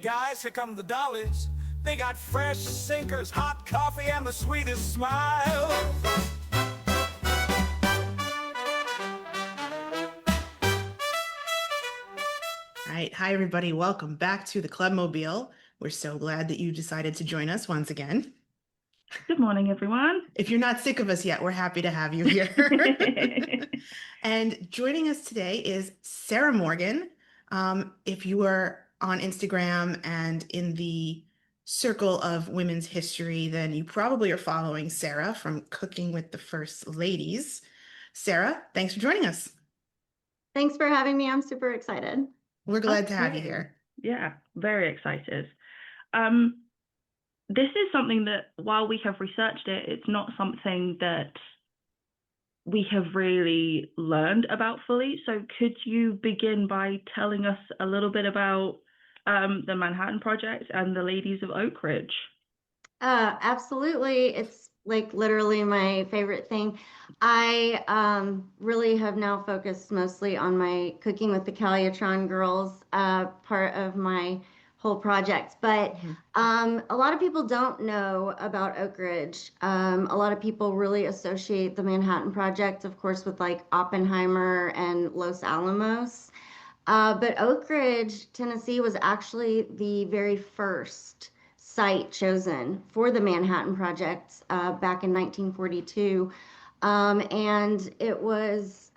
guys, here come the dollies. They got fresh sinkers, hot coffee, and the sweetest smile. All right. Hi, everybody. Welcome back to the Clubmobile. We're so glad that you decided to join us once again. Good morning, everyone. If you're not sick of us yet, we're happy to have you here. And joining us today is Sarah Morgan. If you are on Instagram and in the circle of women's history, then you probably are following Sarah from Cooking with the First Ladies. Sarah, thanks for joining us. Thanks for having me. I'm super excited. We're glad to have you here. Yeah, very excited. This is something that, while we have researched it, it's not something that we have really learned about fully. So could you begin by telling us a little bit about the Manhattan Project and the Ladies of Oak Ridge? Absolutely. It's like literally my favorite thing. I really have now focused mostly on my Cooking with the Calutron Girls part of my whole project. But a lot of people don't know about Oak Ridge. A lot of people really associate the Manhattan Project, of course, with like Oppenheimer and Los Alamos. But Oak Ridge, Tennessee was actually the very first site chosen for the Manhattan Project back in 1942. And it was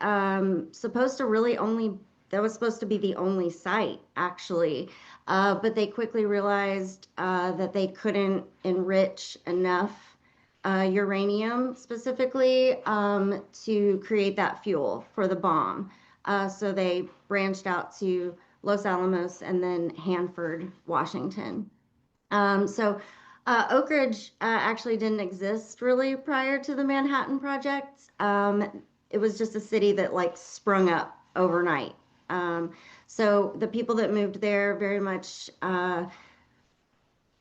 supposed to really only, that was supposed to be the only site, actually. But they quickly realized that they couldn't enrich enough uranium specifically to create that fuel for the bomb. So they branched out to Los Alamos and then Hanford, Washington. Oak Ridge actually didn't exist really prior to the Manhattan Project. It was just a city that like sprung up overnight. So the people that moved there very much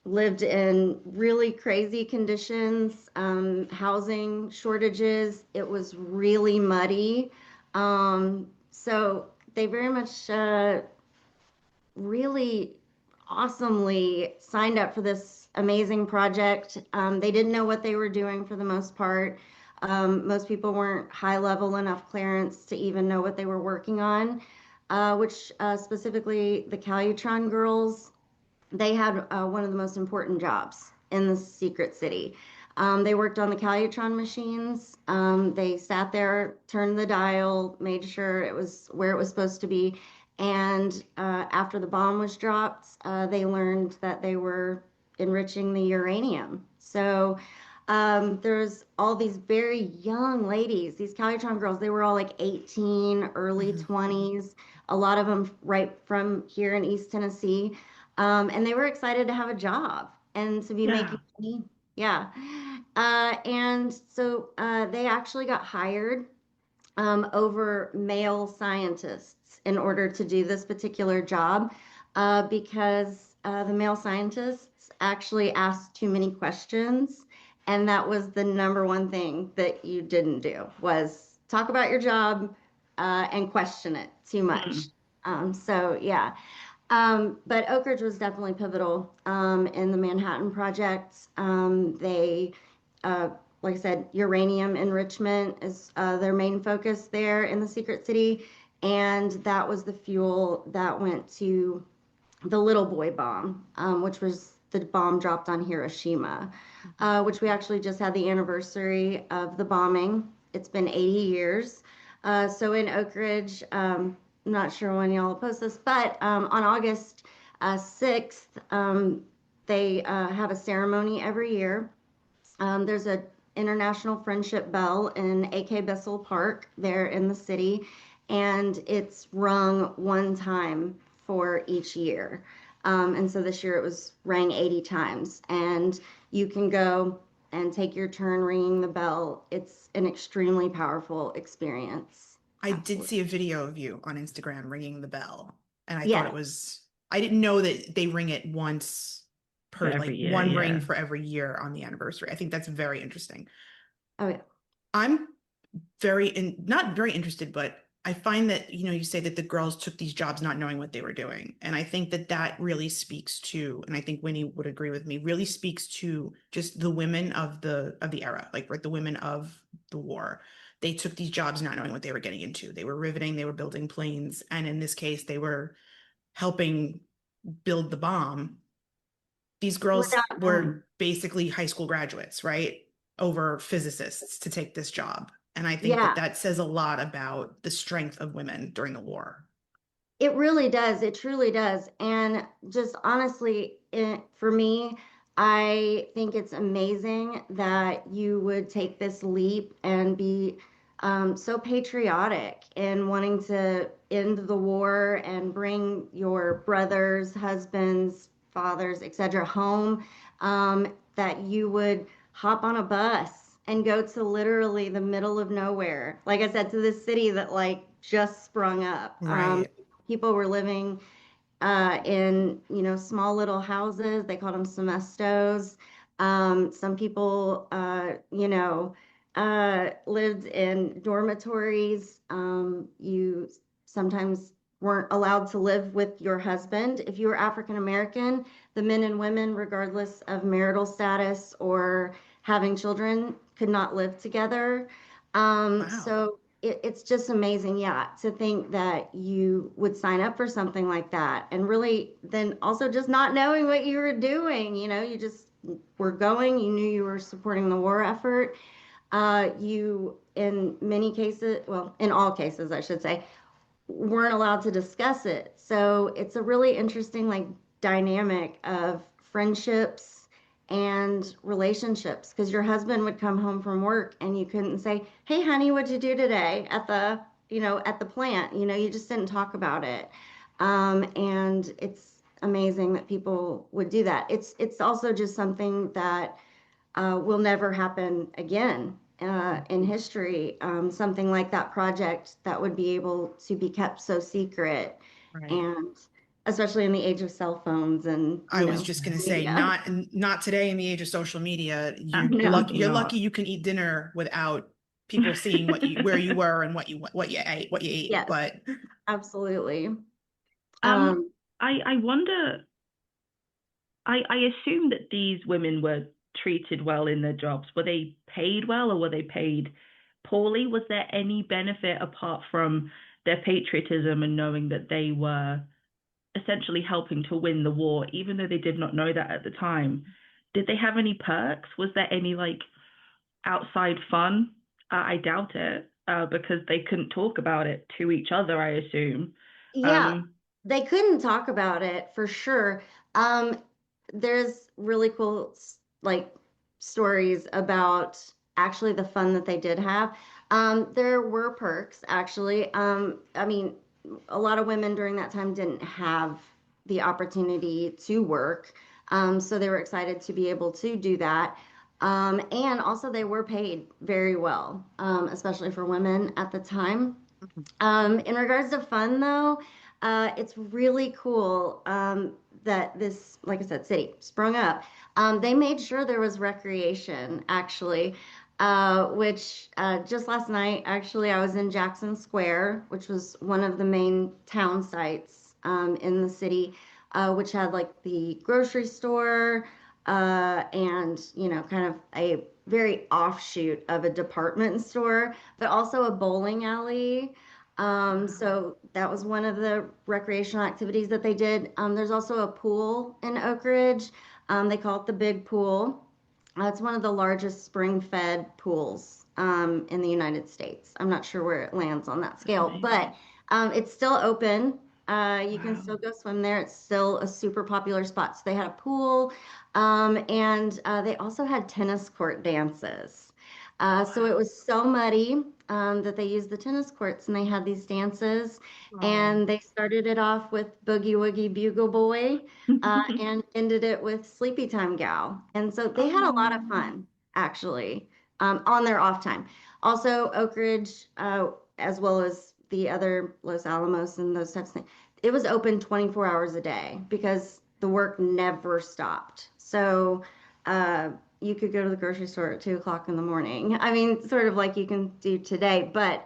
lived in really crazy conditions, housing shortages. It was really muddy. So they very much really awesomely signed up for this amazing project. They didn't know what they were doing for the most part. Most people weren't high level enough clearance to even know what they were working on, which specifically the Calutron Girls, they had one of the most important jobs in the secret city. They worked on the Calutron machines. They sat there, turned the dial, made sure it was where it was supposed to be. And after the bomb was dropped, they learned that they were enriching the uranium. So there's all these very young ladies, these Calutron girls, they were all like 18, early 20s, a lot of them right from here in East Tennessee. And they were excited to have a job and to be making money. Yeah. And so they actually got hired over male scientists in order to do this particular job because the male scientists actually asked too many questions. And that was the number one thing that you didn't do, was talk about your job and question it too much. So yeah. But Oak Ridge was definitely pivotal in the Manhattan Project. They like I said, uranium enrichment is their main focus there in the secret city. And that was the fuel that went to the Little Boy bomb, which was the bomb dropped on Hiroshima, which we actually just had the anniversary of the bombing. It's been 80 years. So in Oak Ridge, I'm not sure when y'all post this, but on August 6th, they have a ceremony every year. There's a International Friendship Bell in A.K. Bissell Park there in the city, and it's rung one time for each year. And so this year it was rang 80 times, and you can go and take your turn ringing the bell. It's an extremely powerful experience. I did see a video of you on Instagram ringing the bell, and I Yeah. thought it was, I didn't know that they ring it once per, every like year, one yeah. ring for every year on the anniversary. I think that's very interesting. Oh yeah. I'm not very interested, but I find that, you say that the girls took these jobs not knowing what they were doing. And I think that that really speaks to, and I think Winnie would agree with me, really speaks to just the women of the era, like, right, the women of the war. They took these jobs not knowing what they were getting into. They were riveting, they were building planes, and in this case, they were helping build the bomb. These girls Without were basically high school graduates, right? Over physicists to take this job. And I think that yeah, that says a lot about the strength of women during the war. it really does. It truly does. And just honestly, for me, I think it's amazing that you would take this leap and be so patriotic in wanting to end the war and bring your brothers, husbands, fathers, etc., home. That you would hop on a bus and go to literally the middle of nowhere, like I said, to this city that like just sprung up. Right. People were living in small little houses. They called them semestos. Some people lived in dormitories. You sometimes weren't allowed to live with your husband if you were African American. The men and women, regardless of marital status or having children, could not live together. Wow. So it's just amazing, yeah, to think that you would sign up for something like that and really then also just not knowing what you were doing. You just were going, you knew you were supporting the war effort. You, in many cases, well, in all cases, I should say, weren't allowed to discuss it. So it's a really interesting like dynamic of friendships and relationships because your husband would come home from work and you couldn't say, "Hey honey, what'd you do today at the plant?" You just didn't talk about it. And it's amazing that people would do that. It's also just something that will never happen again in history. Something like that project that would be able to be kept so secret, Right. and especially in the age of cell phones and I was just going to say, media. not today in the age of social media. No, You're Not. lucky you can eat dinner without people seeing where you were and what you ate. yes, But absolutely. Um, Um, I wonder. I assume that these women were treated well in their jobs. Were they paid well or were they paid poorly? Was there any benefit apart from their patriotism and knowing that they were essentially helping to win the war, even though they did not know that at the time? Did they have any perks? Was there any like outside fun? I doubt it, because they couldn't talk about it to each other, I assume. yeah, Um, they couldn't talk about it for sure. Um, there's really cool like stories about actually the fun that they did have. There were perks actually. I mean, a lot of women during that time didn't have the opportunity to work, so they were excited to be able to do that. And also they were paid very well, especially for women at the time. In regards to fun, though, it's really cool that this, like I said, city sprung up. They made sure there was recreation, actually, which just last night, actually, I was in Jackson Square, which was one of the main town sites in the city, which had like the grocery store and, kind of a very offshoot of a department store, but also a bowling alley. So that was one of the recreational activities that they did. There's also a pool in Oak Ridge. They call it the Big Pool. It's one of the largest spring-fed pools in the United States. I'm not sure where it lands on that scale, but amazing. it's still open. You can Wow. still go swim there. It's still a super popular spot. So they had a pool, and they also had tennis court dances. So it Wow. was so muddy that they used the tennis courts and they had these dances. oh, And they started it off with Boogie Woogie Bugle Boy and ended it with Sleepy Time Gal. And so they had a lot of Oh, fun, actually, on their off time. Also, Oak Ridge, as well as the other Los Alamos and those types of things, it was open 24 hours a day because the work never stopped. So, you could go to the grocery store at 2 o'clock in the morning. I mean, sort of like you can do today, but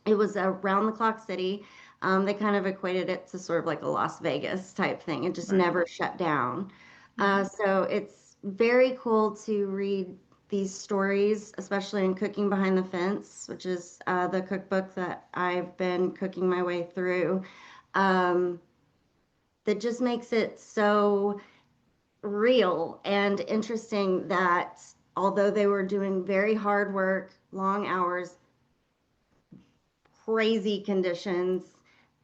It was a round the clock city. They kind of equated it to sort of like a Las Vegas type thing. It just Right. never shut down. Mhm. So it's very cool to read these stories, especially in Cooking Behind the Fence, which is the cookbook that I've been cooking my way through. Um, that just makes it so real and interesting that although they were doing very hard work, long hours, crazy conditions,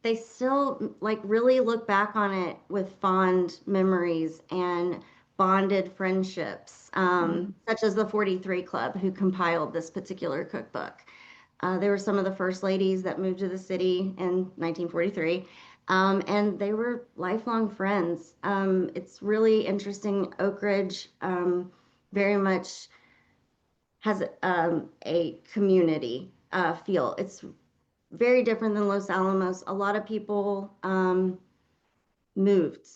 they still like really look back on it with fond memories and bonded friendships, such as the 43 Club, who compiled this particular cookbook. They were some of the first ladies that moved to the city in 1943, and they were lifelong friends. It's really interesting. Oak Ridge very much has a community feel. It's very different than Los Alamos. A lot of people moved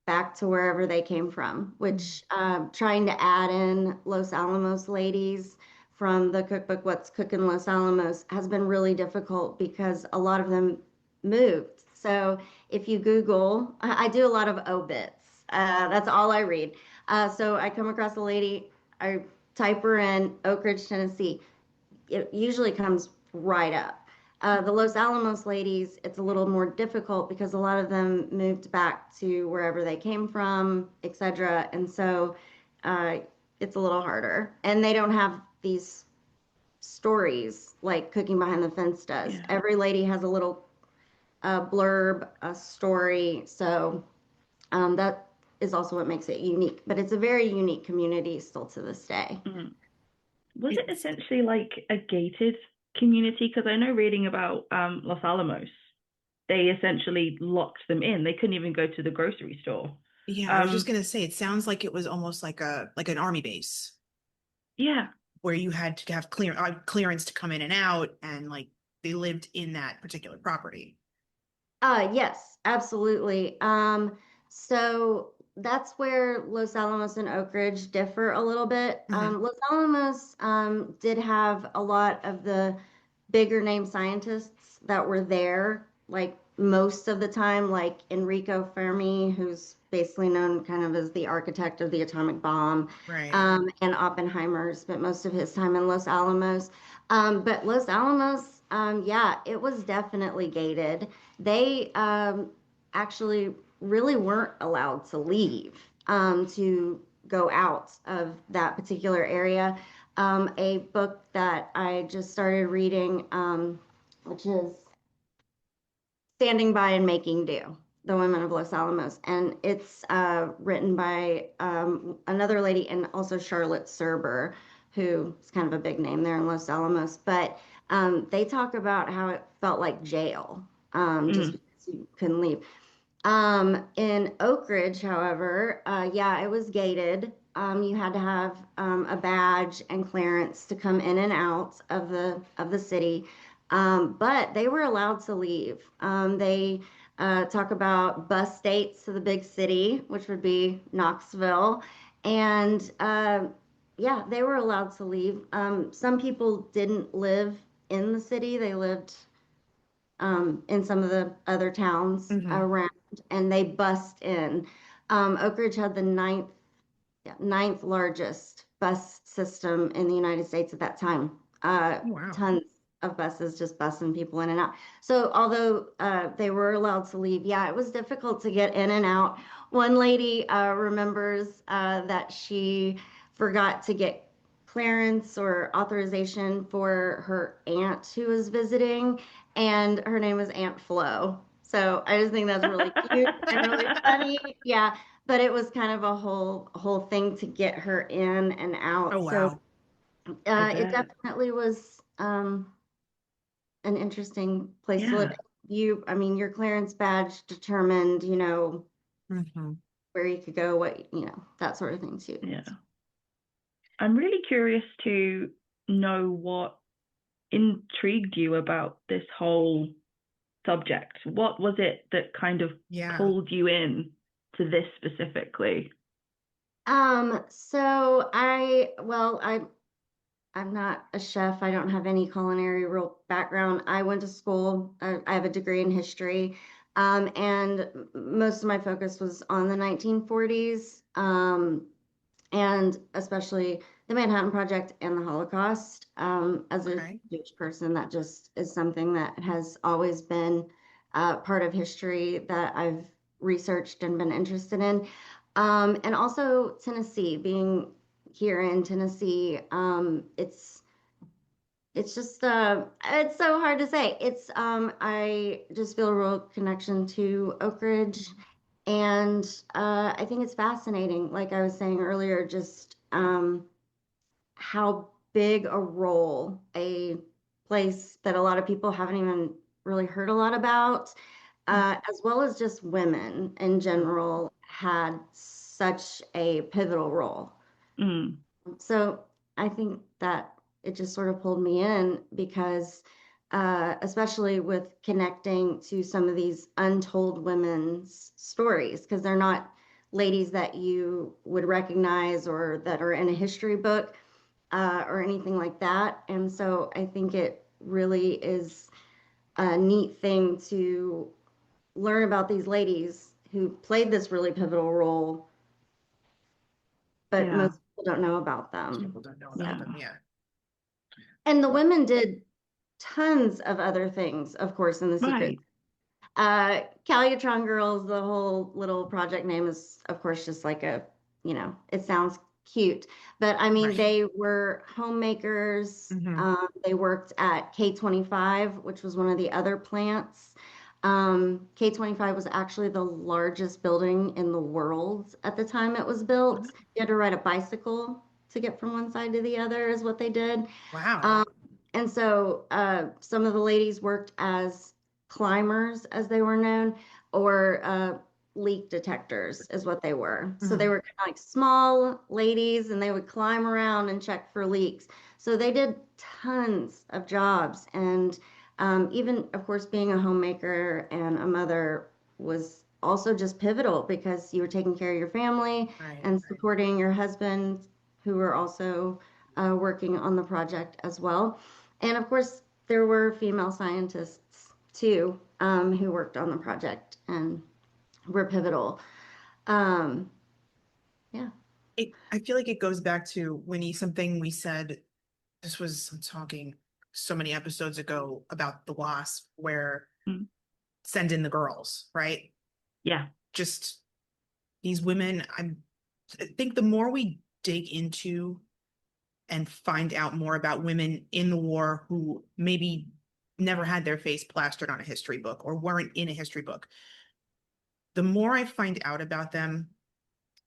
back to wherever they came from, which trying to add in Los Alamos ladies from the cookbook What's Cooking Los Alamos has been really difficult because a lot of them moved. So if you Google, I do a lot of obits. That's all I read. So I come across a lady, I type her in Oak Ridge, Tennessee. It usually comes right up. The Los Alamos ladies, it's a little more difficult because a lot of them moved back to wherever they came from, etc. And so it's a little harder. And they don't have these stories like Cooking Behind the Fence does. Yeah. Every lady has a little blurb, a story. So that is also what makes it unique. But it's a very unique community still to this day. Mhm. Was it It's essentially like a gated community? Because I know reading about Los Alamos, they essentially locked them in. They couldn't even go to the grocery store. yeah, I was just gonna say it sounds like it was almost like an army base Yeah. where you had to have clearance to come in and out, and like they lived in that particular property. Yes, absolutely. So that's where Los Alamos and Oak Ridge differ a little bit. Mhm. Los Alamos did have a lot of the bigger name scientists that were there, like most of the time, like Enrico Fermi, who's basically known kind of as the architect of the atomic bomb, Right. and Oppenheimer spent most of his time in Los Alamos. But Los Alamos, yeah, it was definitely gated. They actually really weren't allowed to leave to go out of that particular area. A book that I just started reading, which is Standing By and Making Do, The Women of Los Alamos. And it's written by another lady and also Charlotte Serber, who is kind of a big name there in Los Alamos. But they talk about how it felt like jail, just Mm. because you couldn't leave. In Oak Ridge, however, yeah, it was gated. You had to have a badge and clearance to come in and out of the city, but they were allowed to leave. They talk about bus dates to the big city, which would be Knoxville, and yeah, they were allowed to leave. Some people didn't live in the city; they lived in some of the other towns Mhm. around, and they bust in. Oak Ridge had the ninth largest bus system in the United States at that time. Wow. Tons of buses just busing people in and out. So although they were allowed to leave, yeah, it was difficult to get in and out. One lady remembers that she forgot to get clearance or authorization for her aunt who was visiting, and her name was Aunt Flo. So I just think that's really cute and really funny. Yeah, but it was kind of a whole thing to get her in and Oh out. So wow. I it bet. definitely was an interesting place to live. Yeah. I mean, your clearance badge determined, Hmm. where you could go, that sort of thing too. Yeah. I'm really curious to know what intrigued you about this whole subject. What was it that kind of Yeah. pulled you in to this specifically? So I I'm not a chef. I don't have any culinary real background. I went to school. I have a degree in history, and most of my focus was on the 1940s, and especially the Manhattan Project and the Holocaust. As a Okay. Jewish person, that just is something that has always been part of history that I've researched and been interested in. And also Tennessee, being here in Tennessee, it's just it's so hard to say. It's I just feel a real connection to Oak Ridge, and I think it's fascinating. Like I was saying earlier, just how big a role a place that a lot of people haven't even really heard a lot about, as well as just women in general, had such a pivotal role. Mm. So I think that it just sort of pulled me in because, especially with connecting to some of these untold women's stories, because they're not ladies that you would recognize or that are in a history book, or anything like that. And so I think it really is a neat thing to learn about these ladies who played this really pivotal role, but Yeah. most people don't know about them. People don't know Yeah. about them. Yeah. And the women did tons of other things, of course, in the secret. Right. Calutron Girls, the whole little project name is, of course, just like it sounds cute. But I mean, Right. they were homemakers. Mhm. They worked at K25, which was one of the other plants. K25 was actually the largest building in the world at the time it was built. You had to ride a bicycle to get from one side to the other, is what they did. Wow. Um, and so some of the ladies worked as climbers, as they were known, or leak detectors, is what they were. So they Mhm. were kind of like small ladies, and they would climb around and check for leaks. So they did tons of jobs. And even, of course, being a homemaker and a mother was also just pivotal because you were taking care of your family Right. and supporting your husband, who were also working on the project as well. And of course, there were female scientists too, who worked on the project and were pivotal. Um, yeah. I feel like it goes back to Winnie, something we said, this was I'm talking so many episodes ago about the WASP, where Mm. send in the girls, right? Yeah. Just these women, I think the more we dig into and find out more about women in the war who maybe never had their face plastered on a history book or weren't in a history book, the more I find out about them,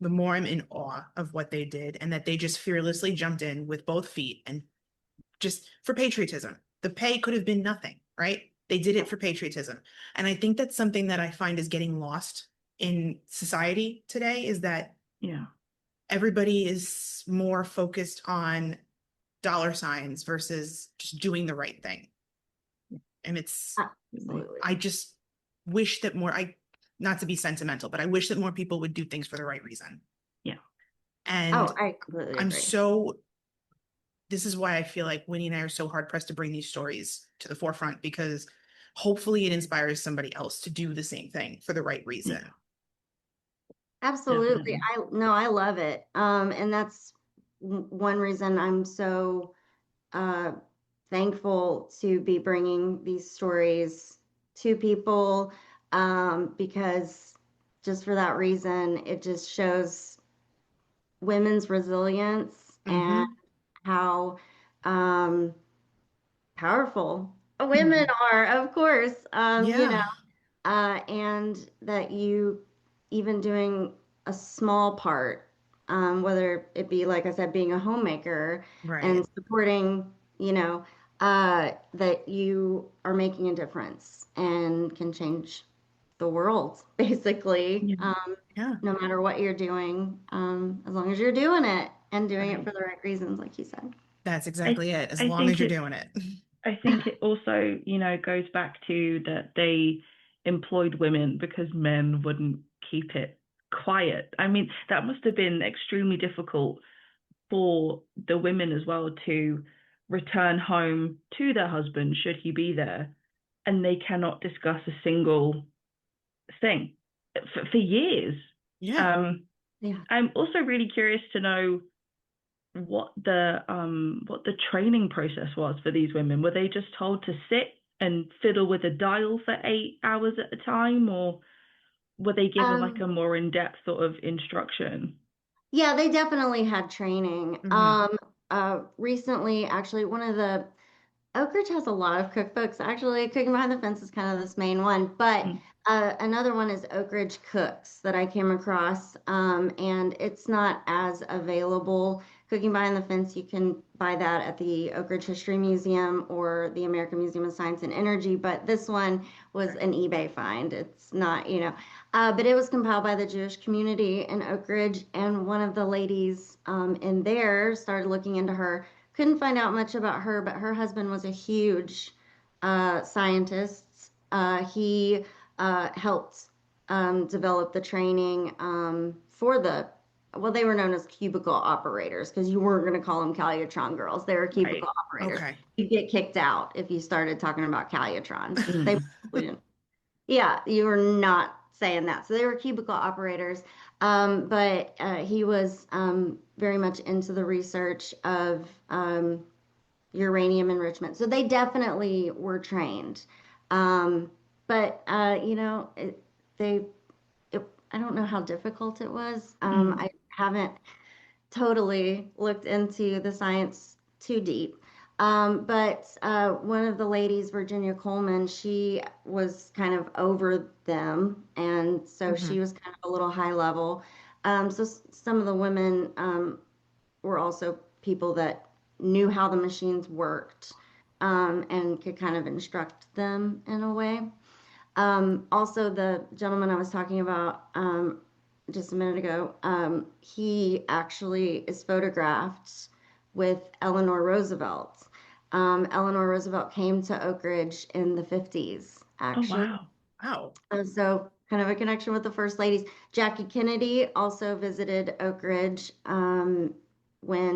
the more I'm in awe of what they did and that they just fearlessly jumped in with both feet and just for patriotism. The pay could have been nothing, right? They did it for patriotism. And I think that's something that I find is getting lost in society today, is that Yeah. everybody is more focused on dollar signs versus just doing the right thing. And Absolutely. I just wish that more, not to be sentimental, but I wish that more people would do things for the right reason. Yeah. And Oh, I completely I'm agree. this is why I feel like Winnie and I are so hard pressed to bring these stories to the forefront, because hopefully it inspires somebody else to do the same thing for the right reason. Yeah. Absolutely. Definitely. I love it. And that's one reason I'm so uh, thankful to be bringing these stories to people, because just for that reason, it just shows women's resilience and Mm-hmm. how um, powerful women Mm. are, of course, Yeah. and that you even doing a small part, whether it be, like I said, being a homemaker and Right. supporting, that you are making a difference and can change the world, basically, Yeah. Yeah. no matter what you're doing, as long as you're doing it and doing it Right. for the right reasons, like you said. That's I exactly it. As I long think as you're it doing it. I think it also, goes back to that they employed women because men wouldn't keep it quiet. I mean, that must have been extremely difficult for the women as well to return home to their husband should he be there, and they cannot discuss a single thing for years. Yeah. Yeah. I'm also really curious to know what the training process was for these women. Were they just told to sit and fiddle with a dial for 8 hours at a time, or were they given like a more in-depth sort of instruction? Yeah, they definitely had training. Mhm. Recently, actually, one of the Oak Ridge has a lot of cookbooks. Actually, Cooking Behind the Fence is kind of this main one, but Mm. another one is Oak Ridge Cooks that I came across, and it's not as available. Cooking Behind the Fence, you can buy that at the Oak Ridge History Museum or the American Museum of Science and Energy, but this one was an eBay find. It's not, but it was compiled by the Jewish community in Oak Ridge, and one of the ladies in there started looking into her. Couldn't find out much about her, but her husband was a huge scientist. He helped develop the training for well, they were known as cubicle operators because you weren't going to call them Calutron girls. They were cubicle Right. operators. Okay. You'd get kicked out if you started talking about Calutrons. They Mm. wouldn't. Yeah, you were not saying that. So they were cubicle operators. But he was very much into the research of uranium enrichment. So they definitely were trained. But they, I don't know how difficult it was. Mm. I haven't totally looked into the science too deep. But one of the ladies, Virginia Coleman, she was kind of over them, and so Mhm. she was kind of a little high level. So some of the women were also people that knew how the machines worked and could kind of instruct them in a way. Also, the gentleman I was talking about just a minute ago, he actually is photographed with Eleanor Roosevelt. Eleanor Roosevelt came to Oak Ridge in the 50s, Oh actually. wow. Wow. So, kind of a connection with the first ladies. Jackie Kennedy also visited Oak Ridge when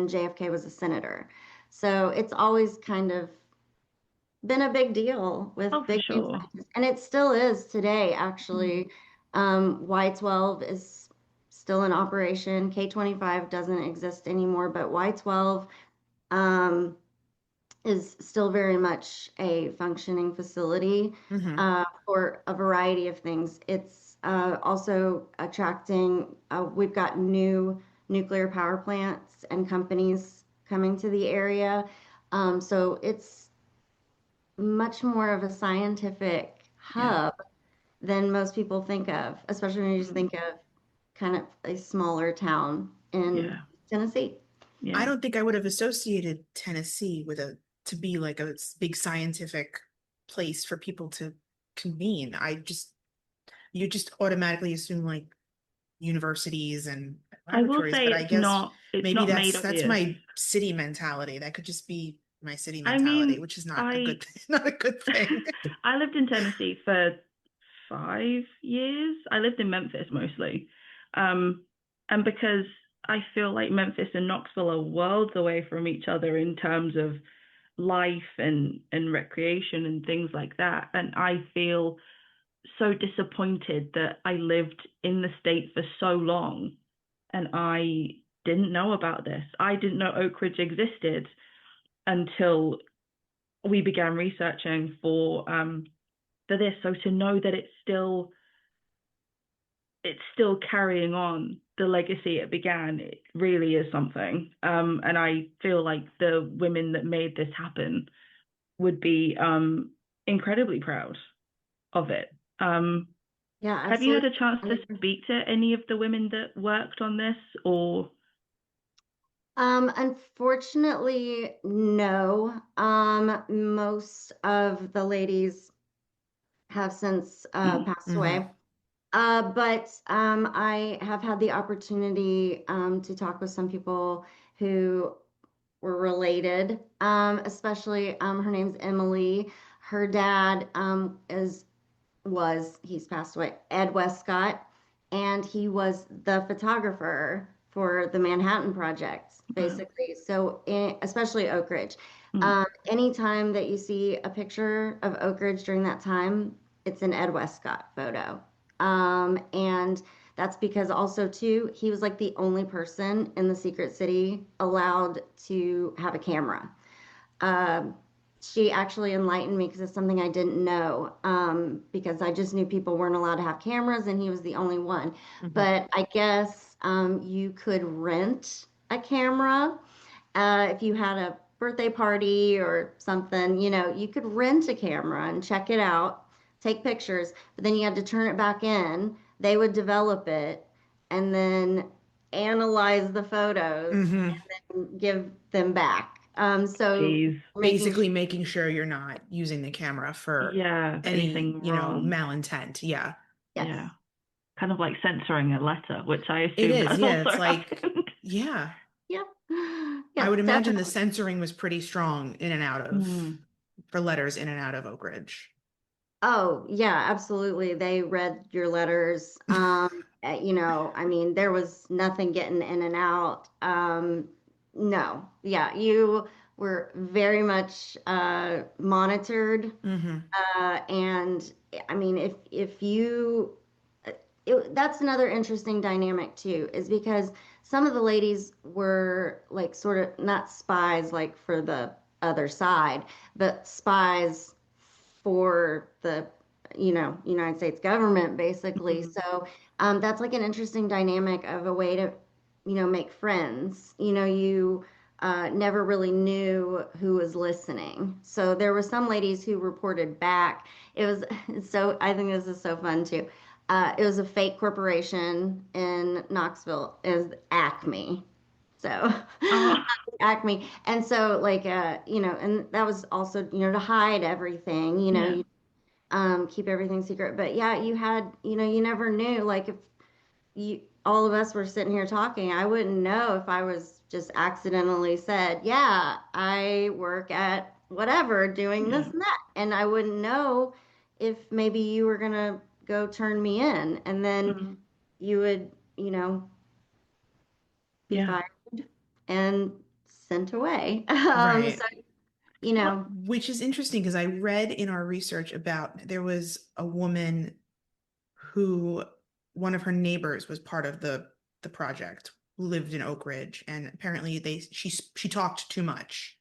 JFK was a senator. So, it's always kind of been a big deal Oh, with for big name sure. scientists, and it still is today, Mm. actually. Y12 is still in operation. K25 doesn't exist anymore, but Y12 um, is still very much a functioning facility Mhm. for a variety of things. It's also attracting, we've got new nuclear power plants and companies coming to the area. So it's much more of a scientific Yeah. hub than most people think of, especially when you just Mm. think of kind of a smaller town in Yeah. Tennessee. I Yeah. don't think I would have associated Tennessee with to be like a big scientific place for people to convene. You just automatically assume like universities and I will laboratories, say but I guess it's maybe not made that's obvious. my city mentality. That could just be my city I mentality, mean, which is not a I good not a good thing. I lived in Tennessee for 5 years. I lived in Memphis mostly. And because I feel like Memphis and Knoxville are worlds away from each other in terms of life and recreation and things like that. And I feel so disappointed that I lived in the state for so long and I didn't know about this. I didn't know Oak Ridge existed until we began researching for this. So to know that it's still carrying on the legacy it began, it really is something. And I feel like the women that made this happen would be incredibly proud of it. Yeah, Have you had absolutely. a chance to speak to any of the women that worked on this, or? Unfortunately, no. Most of the ladies have since Mm. passed Mhm. away. But I have had the opportunity to talk with some people who were related, especially her name's Emily. Her dad he's passed away, Ed Westcott, and he was the photographer for the Manhattan Project, Wow. basically. So, especially Oak Ridge. Mm. Anytime that you see a picture of Oak Ridge during that time, it's an Ed Westcott photo. And that's because also too, he was like the only person in the secret city allowed to have a camera. Um, she actually enlightened me because it's something I didn't know, because I just knew people weren't allowed to have cameras and he was the only one. Mhm. But I guess you could rent a camera if you had a birthday party or something, you could rent a camera and check it out, take pictures, but then you had to turn it back in. They would develop it and then analyze the photos Mhm. and give them back. So Jeez. making Basically making sure you're not using the camera for Yeah, any, anything wrong. malintent. Yeah. yes, Yeah. Kind of like censoring a letter, which I It assume is. has Yeah. also It's like, happened. yeah. yeah, I yes, would imagine the definitely. censoring was pretty strong in and out of Mm. for letters in and out of Oak Ridge. Oh, yeah, absolutely. They read your letters. I mean, there was nothing getting in and out. No, yeah, you were very much monitored. Mm-hmm. And I mean, if you, that's another interesting dynamic too, is because some of the ladies were like sort of not spies like for the other side, but spies for the United States government basically. Mhm. So that's like an interesting dynamic of a way to make friends. You never really knew who was listening. So there were some ladies who reported back. It was so I think this is so fun too. It was a fake corporation in Knoxville. It was Acme. So Oh, Acme. And so like and that was also, to hide everything, yeah. you keep everything secret. But yeah, you had, you never knew like if you all of us were sitting here talking, I wouldn't know if I was just accidentally said, yeah, I work at whatever doing this Yeah. and that. And I wouldn't know if maybe you were gonna go turn me in and then Mm. you would, be Yeah. fired and sent away. Right. So, you know, Which is interesting because I read in our research about there was a woman who one of her neighbors was part of the project, lived in Oak Ridge, and apparently she talked too much,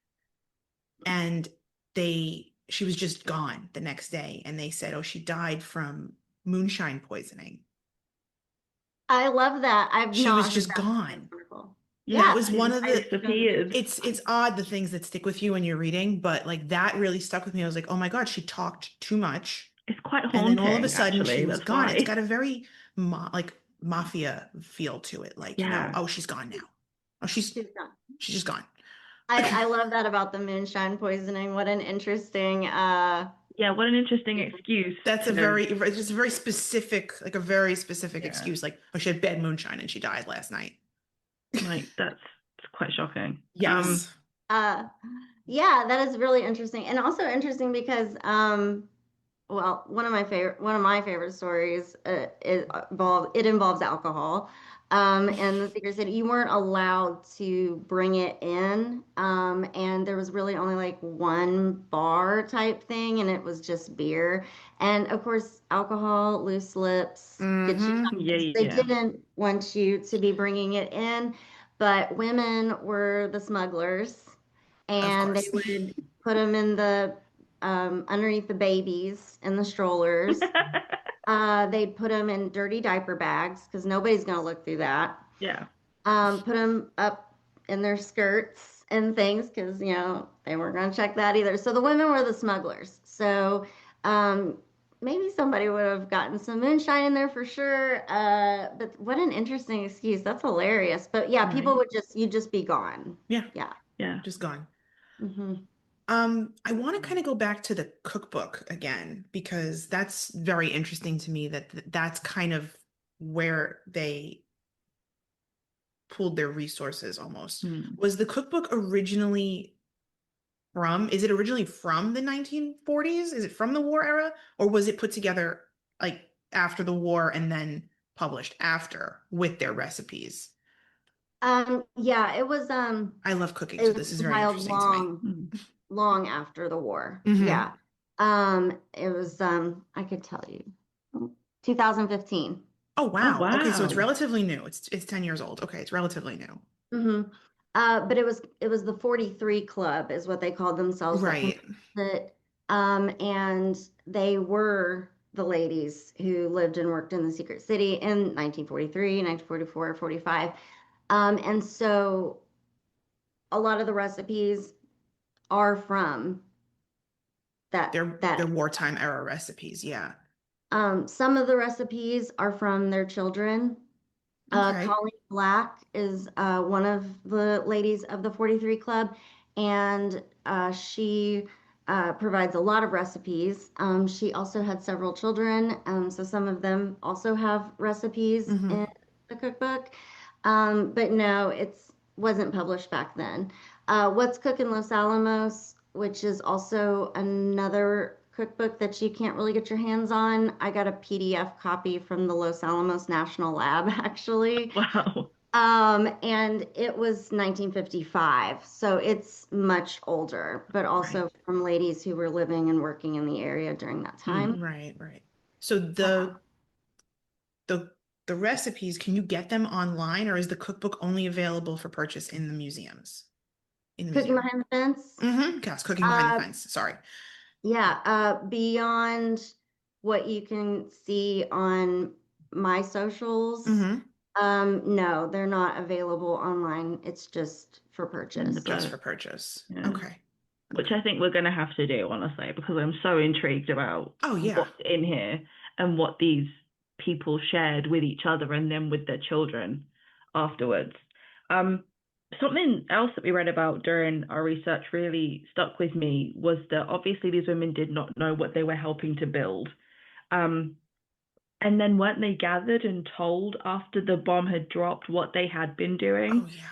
and she was just gone the next day, and they said, oh, she died from moonshine poisoning. I love that. I've She was not heard just that gone. article. That Yeah. Yeah. was She one just of the disappeared. it's odd the things that stick with you when you're reading, but like that really stuck with me. I was like, oh my God, she talked too much. It's quite And then all of a haunting, sudden she actually. was That's gone. It's why. got a very like mafia feel to it. Like, Yeah. oh, she's gone now. Oh, she's She's gone. she's just gone. I love that about the moonshine poisoning. What an interesting Yeah. What an interesting excuse That's to. it's just a very specific, like a very specific Yeah. excuse. Like, oh, she had bad moonshine and she died last night. Like that's quite shocking. Yes. uh yeah, that is really interesting. And also interesting because well, one of my favorite stories it involves alcohol. In the Secret City, you weren't allowed to bring it in, and there was really only like one bar type thing, and it was just beer. And of course, alcohol, loose lips, get you. Mm-hmm. Yeah. They Yeah. didn't want you to be bringing it in, but women were the smugglers, Of and they course. would put them in the underneath the babies in the strollers. They'd put them in dirty diaper bags because nobody's going to look through that. Yeah. Put them up in their skirts and things because, they weren't going to check that either. So the women were the smugglers. So maybe somebody would have gotten some moonshine in there for sure. But what an interesting excuse. That's hilarious. But yeah, people Right. you'd just be gone. Yeah. Yeah. Yeah. Just gone. Hmm. I want to kind of go back to the cookbook again because that's very interesting to me that's kind of where they pulled their resources almost. Hmm. Was the cookbook originally is it originally from the 1940s? Is it from the war era? Or was it put together like after the war and then published after with their recipes? Yeah, it was I love cooking, so it this is was very compiled interesting to me. long Hmm. long after the war. Mhm. Yeah. It was, I could tell you, 2015. Oh, Oh, wow. Okay, so it's wow. relatively new. It's 10 years old. Okay, it's relatively new. Hmm. But it was the 43 Club is what they called themselves that Right. completed it. And they were the ladies who lived and worked in the Secret City in 1943, 1944, 45. And so a lot of the recipes are from They're that. wartime era recipes. Yeah. Some of the recipes are from their children. Okay. Colleen Black is one of the ladies of the 43 Club, and she provides a lot of recipes. She also had several children, so some of them also have recipes Hmm. in the cookbook. But no, it's wasn't published back then. What's Cook in Los Alamos, which is also another cookbook that you can't really get your hands on. I got a PDF copy from the Los Alamos National Lab, actually. Wow. And it was 1955, so it's much older, but Right. also from ladies who were living and working in the area during that time. Right, right. So Uh, the the recipes, can you get them online or is the cookbook only available for purchase in the museums? In the Cooking museum? Behind the Fence. Mm-hmm. Yes, cooking behind the Uh, fence. Sorry. yeah, beyond what you can see on my socials, Mm-hmm. no, they're not available online. It's just for In the purchase. Just for book. purchase. Yeah. Okay. Which Okay. I think we're going to have to do, honestly, because I'm so intrigued about Oh yeah. what's in here and what these people shared with each other and then with their children afterwards. Um, Something else that we read about during our research really stuck with me was that obviously these women did not know what they were helping to build. Um, and then weren't they gathered and told after the bomb had dropped what they had been Oh doing? yeah.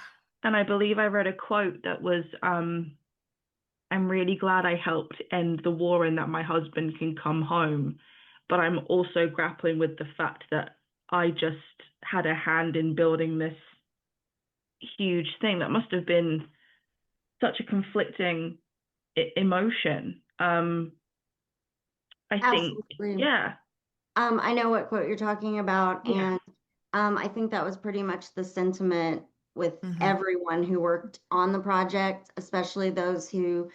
And I believe I read a quote that was, I'm really glad I helped end the war and that my husband can come home. But I'm also grappling with the fact that I just had a hand in building this huge thing that must have been such a conflicting emotion. I think, Absolutely. yeah, I know what quote you're talking about, yeah, and I think that was pretty much the sentiment with Mm-hmm. everyone who worked on the project, especially those who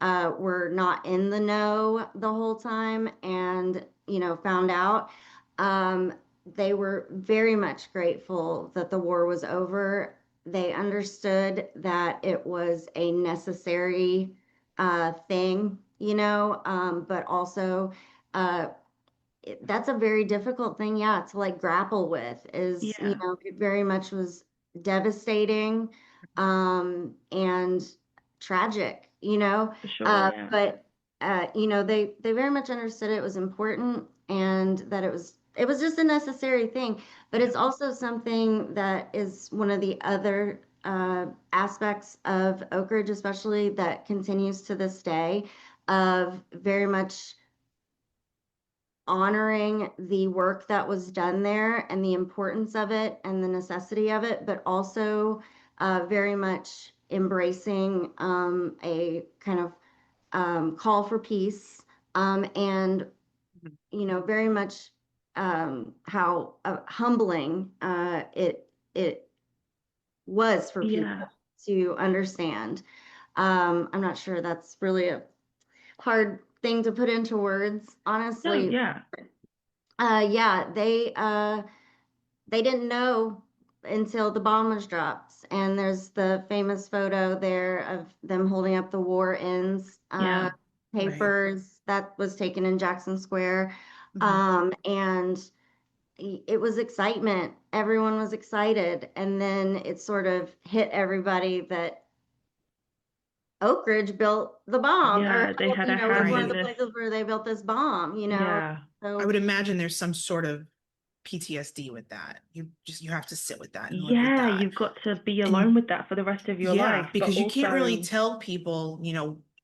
were not in the know the whole time and, found out. Um, they were very much grateful that the war was over. They understood that it was a necessary thing, but also uh, that's a very difficult thing, yeah, to like grapple with is, yeah, it very much was devastating, and tragic, for sure, yeah, but they very much understood it was important and that it was just a necessary thing, but yeah, it's also something that is one of the other aspects of Oak Ridge, especially that continues to this day, of very much honoring the work that was done there and the importance of it and the necessity of it, but also very much embracing a kind of call for peace, and very much how humbling it was for yeah. people to understand. I'm not sure that's really a hard thing to put into words, No, honestly. yeah, Yeah, they didn't know until the bomb was dropped. And there's the famous photo there of them holding up the war ends yeah, Right. papers that was taken in Jackson Square. Mm-hmm. And it was excitement. Everyone was excited. And then it sort of hit everybody that Oak Ridge built the bomb, or yeah. They had a was hand one of in Right. the this. places where they built this bomb. Yeah, I So would imagine there's some sort of PTSD with that. You have to sit with that and live with yeah. that. You've got to be alone And with that for the rest of your yeah, life, but because you can't really also, tell people,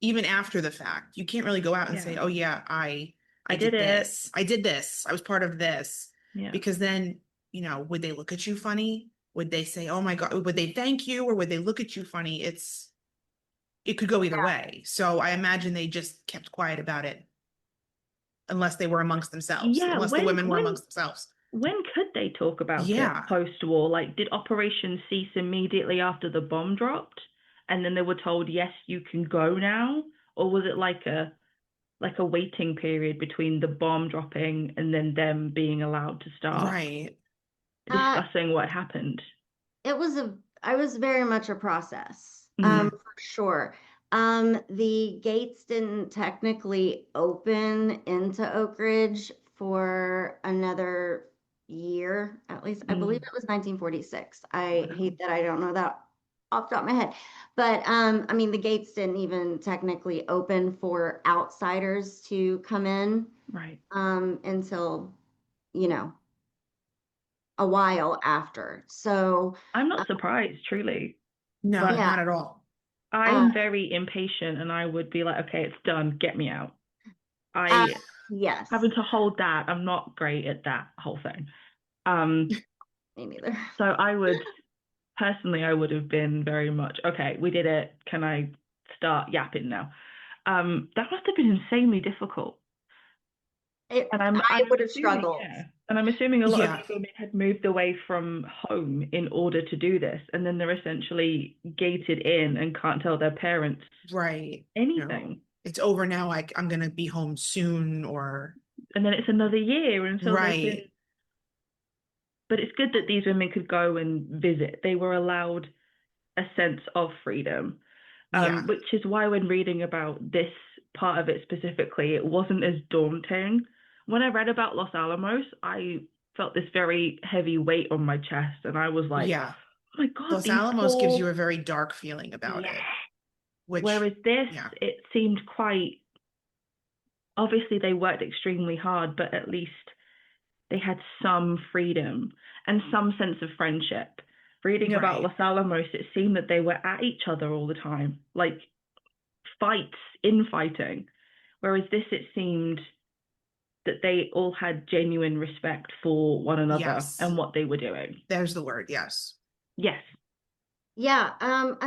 even after the fact, you can't really go out and say, yeah, "Oh yeah, I I did did it. this. I did this. I was part of this." Yeah, Because then, would they look at you funny? Would they say, "Oh my God," would they thank you or would they look at you funny? it could go either way. So I imagine they just kept quiet about it unless they were amongst themselves, Yeah, unless the women were amongst themselves. when could they talk about it Yeah. post-war? Like, did operations cease immediately after the bomb dropped, and then they were told, yes, you can go now? Or was it like a waiting period between the bomb dropping and then them being allowed to start Right. discussing what happened? It was I was very much a process, Mhm. for sure. The gates didn't technically open into Oak Ridge for another year, at least. I believe Mm. it was 1946. I Wow. hate that I don't know that off the top of my head. But I mean, the gates didn't even technically open for outsiders to come in Right. until, you know, a while after. So, I'm not surprised, truly. No, But yeah. not at all. I'm very impatient and I would be like, okay, it's done, get me out. Uh, I yes, having to hold that, I'm not great at that whole thing. me neither. So I would personally, I would have been very much, okay, we did it. Can I start yapping now? That must have been insanely difficult. And I I'm would have assuming, struggled. yeah. And I'm assuming a lot of Yeah. these women had moved away from home in order to do this, and then they're essentially gated in and can't tell their parents Right. anything. It's over now. I'm going to be home soon or And then it's another year until they can. right. But it's good that these women could go and visit. They were allowed a sense of freedom, Yeah. which is why when reading about this part of it specifically, it wasn't as daunting. When I read about Los Alamos, I felt this very heavy weight on my chest, and I was like, Yeah. "Oh my God, Los these Alamos gives you poor." a very dark feeling about Yeah. it, which, Whereas this, yeah, it seemed quite obviously they worked extremely hard, but at least they had some freedom and some sense of friendship. Reading about right. Los Alamos, it seemed that they were at each other all the time, like fights, infighting. Whereas this, it seemed that they all had genuine respect for one another Yes. and what they were doing. There's the word. Yes. Yes. Yeah, I'm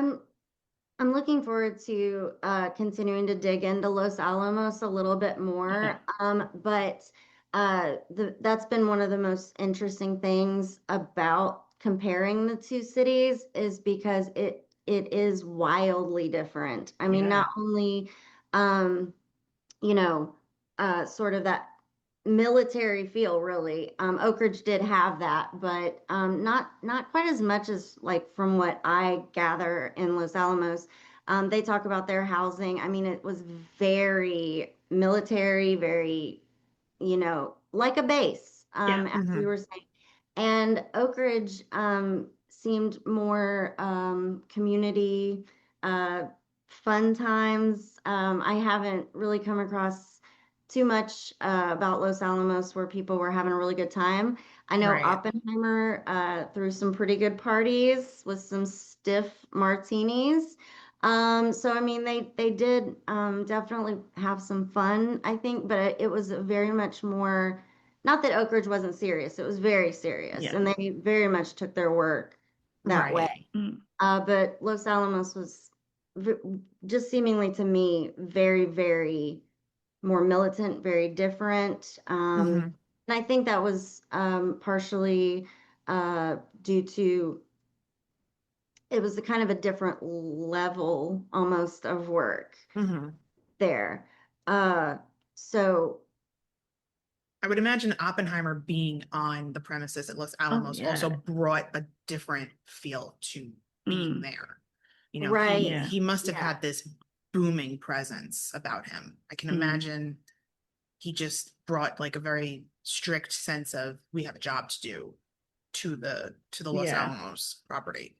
looking forward to continuing to dig into Los Alamos a little bit more. But that's been one of the most interesting things about comparing the two cities is because it is wildly different. I mean, Yeah. not only um, you know, sort of that military feel, really. Oak Ridge did have that, but not quite as much as like from what I gather in Los Alamos. They talk about their housing. I mean, it was very military, very, like a base, Yeah. as we Hmm. were saying. And Oak Ridge seemed more community, uh, fun times. I haven't really come across too much about Los Alamos where people were having a really good time. I know Right. Oppenheimer threw some pretty good parties with some stiff martinis. So I mean, they did definitely have some fun, I think, but it was very much more. Not that Oak Ridge wasn't serious; it was very serious, Yeah. and they very much took their work that way. Right. Mm. But Los Alamos was v just seemingly to me very, very more militant, very different. Hmm. And I think that was partially due to it was a kind of a different level almost of work Hmm. there. Uh, so I would imagine Oppenheimer being on the premises at Los Oh, Alamos also yeah. brought a different feel to being Mm. there. He right, Yeah. he must have yeah. had this booming presence about him. I can Mm. imagine he just brought like a very strict sense of we have a job to do to the Los Yeah. Alamos property.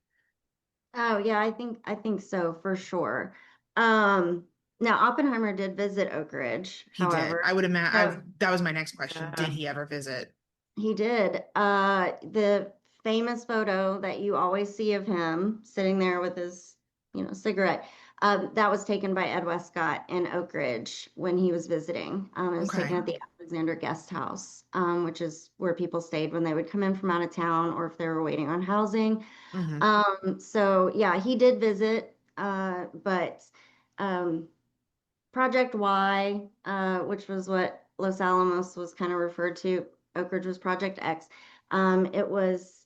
Oh yeah, I think so for sure. Um, Now Oppenheimer did visit Oak Ridge, He did. however. I would So imagine that was my next question. Did Yeah. he ever visit? he did. The famous photo that you always see of him sitting there with his, cigarette, that was taken by Ed Westcott in Oak Ridge when he was visiting. It was taken Okay. at the Alexander Guest House, which is where people stayed when they would come in from out of town or if they were waiting on housing. Hmm. So yeah, he did visit. but Project Y, which was what Los Alamos was kind of referred to, Oak Ridge was Project X. It was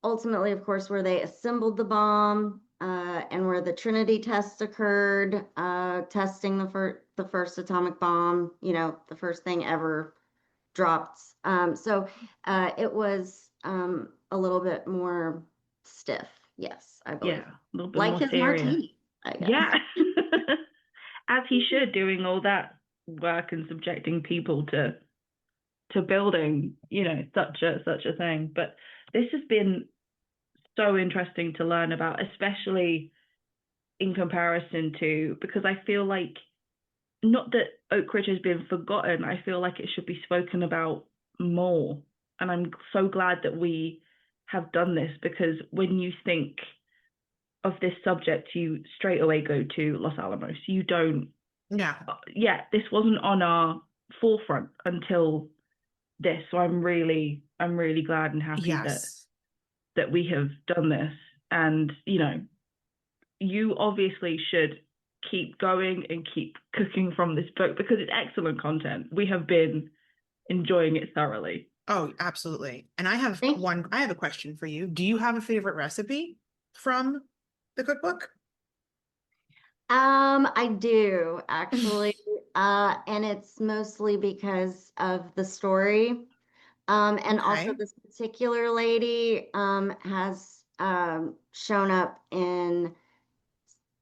ultimately, of course, where they assembled the bomb and where the Trinity tests occurred, testing the first atomic bomb, the first thing ever dropped. So it was a little bit more stiff. Yes, I believe. Yeah, a little bit Like more his serious. martini, I guess. Yeah. As he should, doing all that work and subjecting people to building, such a thing. But this has been so interesting to learn about, especially in comparison to, because I feel like, not that Oak Ridge has been forgotten, I feel like it should be spoken about more. And I'm so glad that we have done this, because when you think of this subject, you straight away go to Los Alamos. You don't, Yeah. this wasn't on our forefront until this. So I'm really glad and happy Yes. that we have done this. And, you obviously should keep going and keep cooking from this book, because it's excellent content. We have been enjoying it thoroughly. Oh, absolutely. And I have Thank you. I have a question for you. Do you have a favorite recipe from the cookbook? I do actually, and it's mostly because of the story. And also Okay. this particular lady has shown up in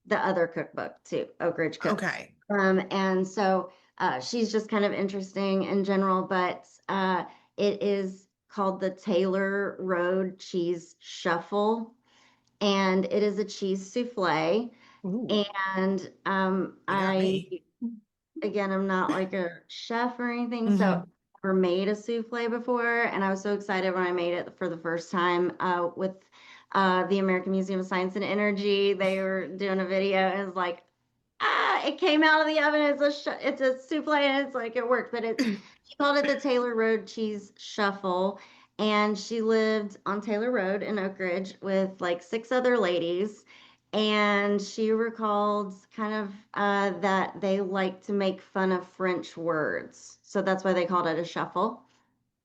the other cookbook too, Oak Ridge Cooks. Okay. And so she's just kind of interesting in general, but it is called the Taylor Road Cheese Shuffle, and it is a cheese souffle. Ooh, And you got me. again, I'm not like a chef or anything, so Mhm. I've never made a souffle before, and I was so excited when I made it for the first time with the American Museum of Science and Energy. They were doing a video, and it was like, it came out of the oven. It's a souffle, and it's like it worked, but she called it the Taylor Road Cheese Shuffle, and she lived on Taylor Road in Oak Ridge with like 6 other ladies. And she recalled kind of that they like to make fun of French words. So that's why they called it a shuffle.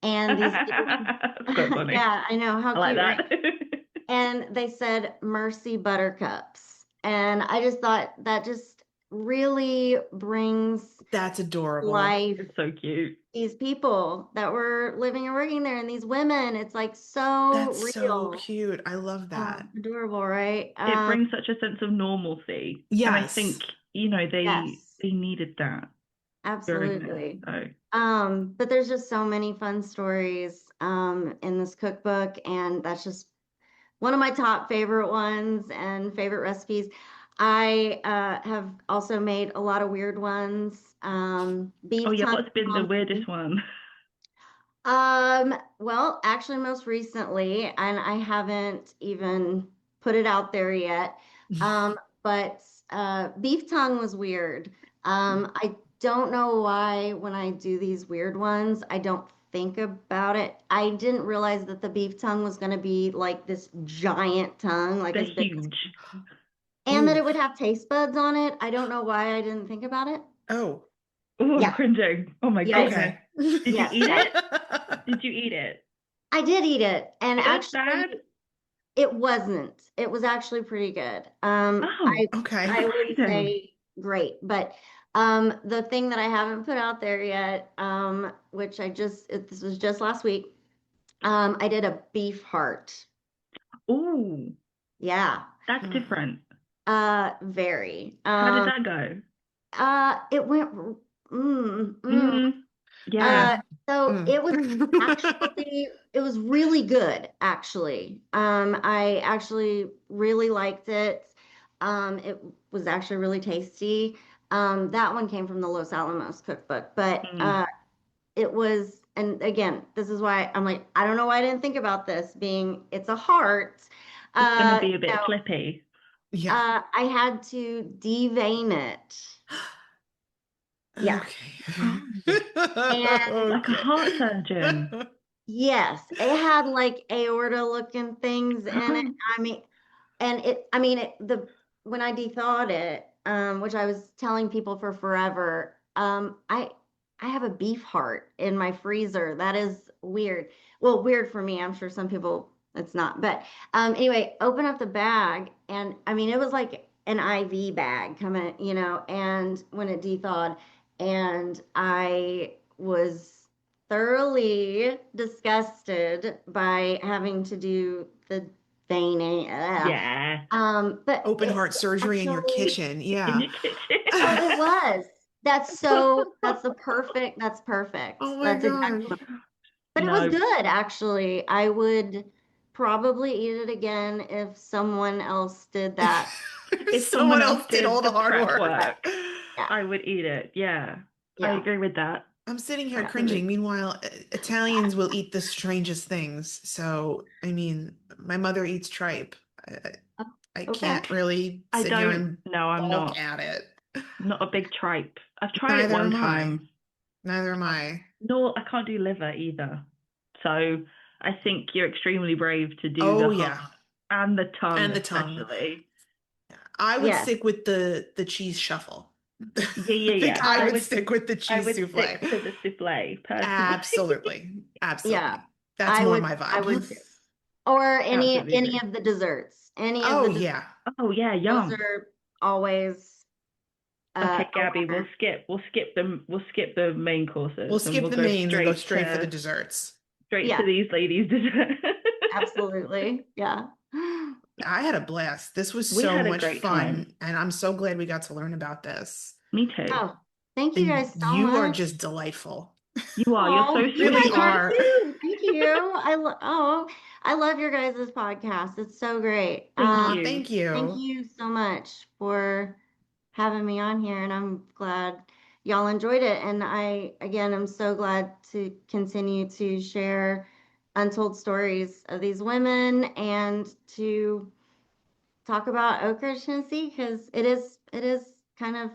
And these people, That's quite funny. yeah, I know, how I like cute, right? that. And they said mercy buttercups. And I just thought that just really brings That's adorable. life It's so cute. these people that were living and working there, and these women. It's like so That's so real. cute. I love that. Adorable, right? It brings such a sense of normalcy. And I Yes. think, Yes. they needed that during this. Absolutely. So But there's just so many fun stories in this cookbook, and that's just one of my top favorite ones and favorite recipes. I have also made a lot of weird ones. Beef oh yeah, tongue what's been the weirdest one? Well, actually, most recently, and I haven't even put it out there yet. But beef tongue was weird. I don't know why when I do these weird ones, I don't think about it. I didn't realize that the beef tongue was going to be like this giant tongue, like They're as big, huge. and that Ooh. it would have taste buds on it. I don't know why I didn't think about it. Oh, Oh, I'm Yeah. cringing. Oh my Yes. goodness. okay. Did you Yes, eat yes. it? Did you eat it? I did eat it, and It was actually, bad? it wasn't. It was actually pretty good. Oh, Okay. I would surprising. say great, but the thing that I haven't put out there yet, which this was just last week, I did a beef heart. Ooh, Yeah, that's different. very. How did that go? It went. Mm, mm. Mm, yeah. So Mm. it was actually, it was really good, actually. I actually really liked it. It was actually really tasty. That one came from the Los Alamos cookbook, but Mm. it was, and again, this is why I'm like, I don't know why I didn't think about this being, it's a heart. It's gonna be a You bit know, flippy. Yeah. I had to devein it. Yeah. Okay. And Like a heart Okay. surgeon. yes, it had like aorta looking things in it. Oh, I mean, and when I de-thawed it, which I was telling people for forever, I have a beef heart in my freezer. That is weird. Well, weird for me. I'm sure some people it's not. But anyway, open up the bag, and I mean, it was like an IV bag coming, and when it de-thawed, and I was thoroughly disgusted by having to do the veining. Yeah. But Open it heart surgery in your actually, kitchen. In Yeah. your kitchen. oh, it was. That's perfect. That's perfect. Oh my That's exactly gosh. but it was No, good, actually. I would probably eat it again if someone else did that. if Someone someone else else did did all the the hard prep work. work, Yeah, I would eat it. Yeah, I yeah, agree with that. I'm sitting here Absolutely. cringing. Meanwhile, Italians will eat the strangest things. So, I mean, my mother eats tripe. I okay. can't really I sit here don't. and No, I'm balk not. at it. Not a big tripe. I've tried it Neither one am I. time. Neither am I. No, I can't do liver either. So I think you're extremely brave to do Oh the yeah, heart and the tongue, and the tongue. especially. I would Yes. stick with the cheese shuffle. Yeah, I think yeah. I I would would. stick with the I cheese would souffle. stick to the souffle personally. Absolutely. Yeah. Absolutely. That's more my I vibe. would or Absolutely any agree. of the desserts. Any of Oh the desserts, yeah. Oh yeah, those yum. are always Okay, a Gabby, winner. we'll skip the main courses We'll and skip we'll the go mains and go straight for the desserts. straight Yeah, to these ladies' dessert. absolutely. Yeah. I had a blast. This was We so had a much great time. fun, and I'm so glad we got to learn about this. Me too. Oh, thank you And guys so you are much. just delightful. You are. You're Oh, so you Really sweet. guys are are. too. Thank you. I love your guys' podcast. It's so great. Thank Aw, you. thank Thank you. you so much for having me on here, and I'm glad y'all enjoyed it. And again, I'm so glad to continue to share untold stories of these women and to talk about Oak Ridge, Tennessee, because it is kind of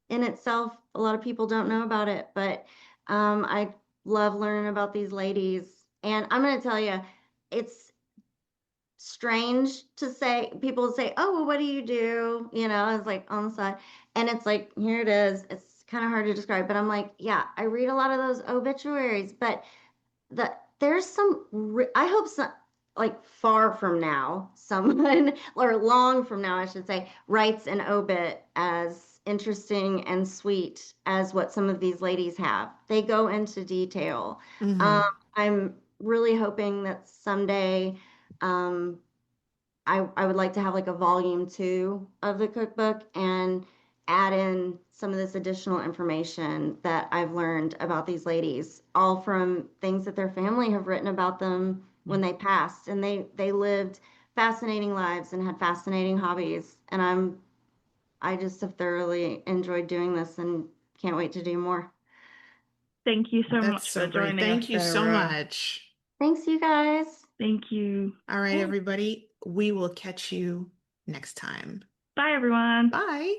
in itself. A lot of people don't know about it, but I love learning about these ladies. And I'm going to tell you, it's strange to say. People say, "Oh, well, what do you do?" It's like on the side, and it's like here it is. It's kind of hard to describe, but I'm like, yeah, I read a lot of those obituaries, but there's I hope some like far from now someone or long from now I should say writes an obit as interesting and sweet as what some of these ladies have. They go into detail. Hmm. I'm really hoping that someday um, I would like to have like a volume 2 of the cookbook and add in some of this additional information that I've learned about these ladies, all from things that their family have written about them when they passed. And they lived fascinating lives and had fascinating hobbies. And I just have thoroughly enjoyed doing this and can't wait to do more. Thank you so That's much so for great. joining us, Thank you so Sarah. much. Thanks, you guys. Thank you. All right, everybody. We will catch you next time. Bye, everyone. Bye.